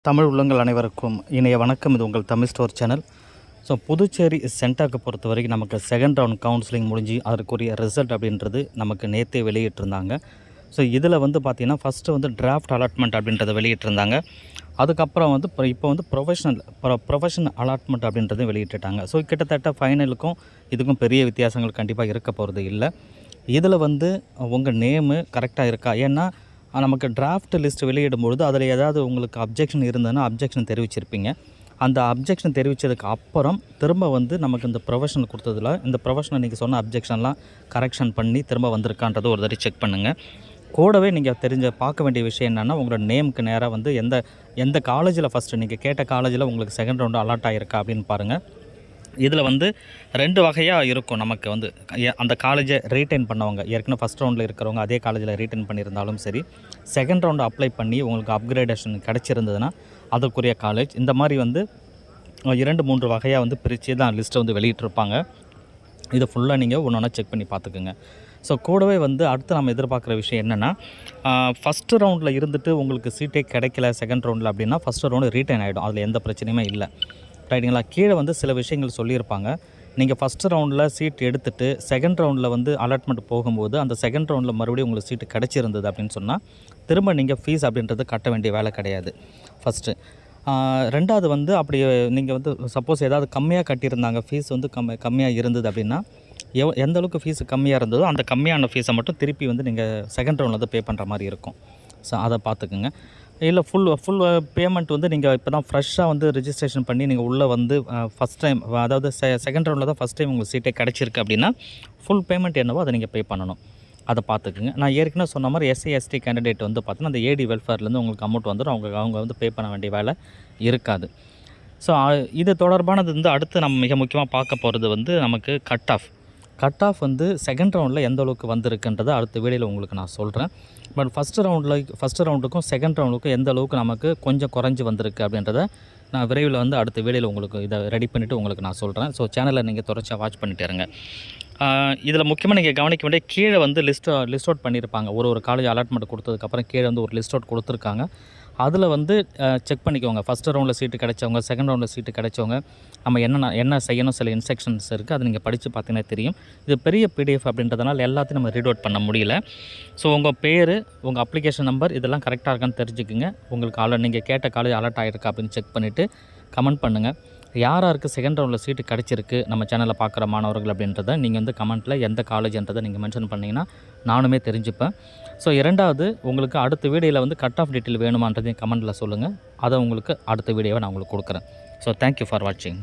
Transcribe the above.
தமிழ் உள்ளங்கள் அனைவருக்கும் இணைய வணக்கம். இது உங்கள் Tamil store channel. So Puducherry சென்டாக்கு பொறுத்த வரைக்கும் நமக்கு செகண்ட் ரவுண்ட் கவுன்சிலிங் முடிஞ்சு அதற்குரிய ரிசல்ட் அப்படின்றது நமக்கு நேற்றே வெளியிட்டிருந்தாங்க. ஸோ இதில் வந்து பார்த்திங்கன்னா ஃபஸ்ட்டு வந்து டிராஃப்ட் அலாட்மெண்ட் அப்படின்றத வெளியிட்டிருந்தாங்க. அதுக்கப்புறம் வந்து இப்போ வந்து ப்ரொஃபஷனல் அலாட்மெண்ட் அப்படின்றத வெளியிட்டுட்டாங்க. ஸோ கிட்டத்தட்ட ஃபைனலுக்கும் இதுக்கும் பெரிய வித்தியாசங்கள் கண்டிப்பாக இருக்க போகிறது இல்லை. இதில் வந்து உங்கள் நேமு கரெக்டாக இருக்கா? ஏன்னா நமக்கு டிராஃப்ட் லிஸ்ட் வெளியிடும்பொழுது அதில் ஏதாவது உங்களுக்கு அப்ஜெக்ஷன் இருந்ததுன்னா அப்ஜெக்ஷன் தெரிவிச்சிருப்பீங்க. அந்த அப்ஜெக்ஷன் தெரிவித்ததுக்கு அப்புறம் திரும்ப வந்து நமக்கு இந்த ப்ரொஃபஷனல் கொடுத்ததில் இந்த ப்ரொஃபஷனல் நீங்கள் சொன்ன அப்ஜெக்ஷன்லாம் கரெக்ஷன் பண்ணி திரும்ப வந்திருக்கான்றது ஒரு தடவை செக் பண்ணுங்கள். கூடவே நீங்கள் பார்க்க வேண்டிய விஷயம் என்னென்னா, உங்களோட நேமுக்கு நேராக வந்து எந்த காலேஜில் ஃபஸ்ட்டு நீங்கள் கேட்ட காலேஜில் உங்களுக்கு செகண்ட் ரவுண்டு அலாட் ஆகிருக்கா அப்படின்னு பாருங்கள். இதில் வந்து 2 வகையாக இருக்கும். நமக்கு வந்து அந்த காலேஜை ரீட்டைன் பண்ணவங்க, ஏற்கனவே ஃபஸ்ட் ரவுண்டில் இருக்கிறவங்க அதே காலேஜில் ரீட்டைன் பண்ணியிருந்தாலும் சரி, செகண்ட் ரவுண்டு அப்ளை பண்ணி உங்களுக்கு அப்கிரேடேஷன் கிடச்சிருந்ததுன்னா அதற்குரிய காலேஜ், இந்த மாதிரி வந்து 2-3 வகையாக வந்து பிரித்து தான் லிஸ்ட்டை வந்து வெளியிட்டிருப்பாங்க. இதை ஃபுல்லாக நீங்கள் ஒன்று ஒன்றா செக் பண்ணி பார்த்துக்குங்க. ஸோ கூடவே வந்து அடுத்து நம்ம எதிர்பார்க்குற விஷயம் என்னென்னா, ஃபஸ்ட்டு ரவுண்டில் இருந்துட்டு உங்களுக்கு சீட்டே கிடைக்கல செகண்ட் ரவுண்டில் அப்படின்னா ஃபஸ்ட்டு ரவுண்டு ரீட்டைன் ஆகிடும். அதில் எந்த பிரச்சனையுமே இல்லை, ரைட்டுங்களா? கீழே வந்து சில விஷயங்கள் சொல்லியிருப்பாங்க. நீங்கள் ஃபஸ்ட்டு ரவுண்டில் சீட் எடுத்துகிட்டு செகண்ட் ரவுண்டில் வந்து அலாட்மெண்ட் போகும்போது அந்த செகண்ட் ரவுண்டில் மறுபடியும் உங்களுக்கு சீட்டு கிடச்சிருந்தது அப்படின்னு சொன்னால் திரும்ப நீங்கள் ஃபீஸ் அப்படின்றது கட்ட வேண்டிய வேலை கிடையாது. ஃபஸ்ட்டு 2வது வந்து அப்படி நீங்கள் வந்து சப்போஸ் ஏதாவது கம்மியாக கட்டியிருந்தாங்க, ஃபீஸ் வந்து கம்மியாக இருந்தது அப்படின்னா எந்த அளவுக்கு ஃபீஸ் கம்மியாக இருந்ததோ அந்த கம்மியான ஃபீஸை மட்டும் திருப்பி வந்து நீங்கள் செகண்ட் ரவுண்டில் வந்து பே பண்ணுற மாதிரி இருக்கும். ஸோ அதை பார்த்துக்குங்க. இல்லை ஃபுல் பேமெண்ட் வந்து நீங்கள் இப்போ தான் ஃப்ரெஷ்ஷாக வந்து ரிஜிஸ்ட்ரேஷன் பண்ணி நீங்கள் உள்ளே வந்து ஃபஸ்ட் டைம், அதாவது செகண்ட் ரவுண்டில் தான் ஃபஸ்ட் டைம் உங்களுக்கு சீட்டே கிடச்சிருக்கு அப்படின்னா ஃபுல் பேமெண்ட் என்னவோ அதை நீங்கள் பே பண்ணணும். அதை பார்த்துக்குங்க. நான் ஏற்கனவே சொன்ன மாதிரி எஸ்சி/எஸ்டி கேண்டிடேட் வந்து பார்த்தீங்கன்னா அந்த ஏடி வெல்ஃபேர்லேருந்து உங்களுக்கு அமௌண்ட் வந்துடும். அவங்க வந்து பே பண்ண வேண்டிய வேலை இருக்காது. ஸோ இது தொடர்பானது வந்து அடுத்து நம்ம மிக முக்கியமாக பார்க்க போகிறது வந்து நமக்கு கட் ஆஃப் வந்து செகண்ட் ரவுண்டில் எந்த அளவுக்கு வந்திருக்குன்றதை அடுத்த வீடியோவில் உங்களுக்கு நான் சொல்கிறேன். பட் ஃபஸ்ட்டு ரவுண்டுக்கும் செகண்ட் ரவுண்டுக்கும் எந்த அளவுக்கு நமக்கு கொஞ்சம் குறைஞ்சி வந்திருக்கு அப்படின்றத நான் விரைவில் வந்து அடுத்த வீடியோவில் உங்களுக்கு இதை ரெடி பண்ணிவிட்டு உங்களுக்கு நான் சொல்கிறேன். ஸோ சேனலை நீங்கள் தொடர்ச்சியாக வாட்ச் பண்ணிட்டு இருங்க. இதில் முக்கியமாக நீங்கள் கவனிக்க வேண்டிய கீழே வந்து லிஸ்ட் அவுட் பண்ணியிருப்பாங்க. ஒரு காலேஜ் அலாட்மெண்ட் கொடுத்ததுக்கப்புறம் கீழே வந்து ஒரு லிஸ்ட் அவுட் கொடுத்துருக்காங்க. அதில் வந்து செக் பண்ணிக்கோங்க. ஃபஸ்ட்டு ரவுண்டில் சீட்டு கிடைச்சவங்க, செகண்ட் ரவுண்டில் சீட்டு கிடைச்சவங்க நம்ம என்ன செய்யணும், சில இன்ஸ்ட்ரக்ஷன்ஸ் இருக்குது. அதை நீங்கள் படித்து பார்த்தீங்கன்னா தெரியும். இது பெரிய பிடிஎஃப் அப்படின்றதுனால எல்லாத்தையும் நம்ம ரீட் அவுட் பண்ண முடியல. ஸோ உங்கள் பேர், உங்கள் அப்ளிகேஷன் நம்பர் இதெல்லாம் கரெக்டாக இருக்கான்னு தெரிஞ்சுக்குங்க. உங்களுக்கு நீங்கள் கேட்ட காலேஜ் அலாட் ஆகிருக்கா அப்படின்னு செக் பண்ணிவிட்டு கமெண்ட் பண்ணுங்கள். யாருக்கு செகண்ட் ரவுண்டில் சீட்டு கிடச்சிருக்கு நம்ம சேனலில் பார்க்குற மாணவர்கள் அப்படின்றத நீங்கள் வந்து கமெண்ட்டில் எந்த காலேஜ்ன்றதை நீங்கள் மென்ஷன் பண்ணிங்கன்னா நானுமே தெரிஞ்சுப்பேன். ஸோ 2வது உங்களுக்கு அடுத்த வீடியோவில் வந்து கட் ஆஃப் டீட்டெயில் வேணுமான்றதையும் கமெண்ட்டில் சொல்லுங்கள். அதை உங்களுக்கு அடுத்த வீடியோவை நான் உங்களுக்கு கொடுக்குறேன். ஸோ தேங்க்யூ ஃபார் வாட்சிங்.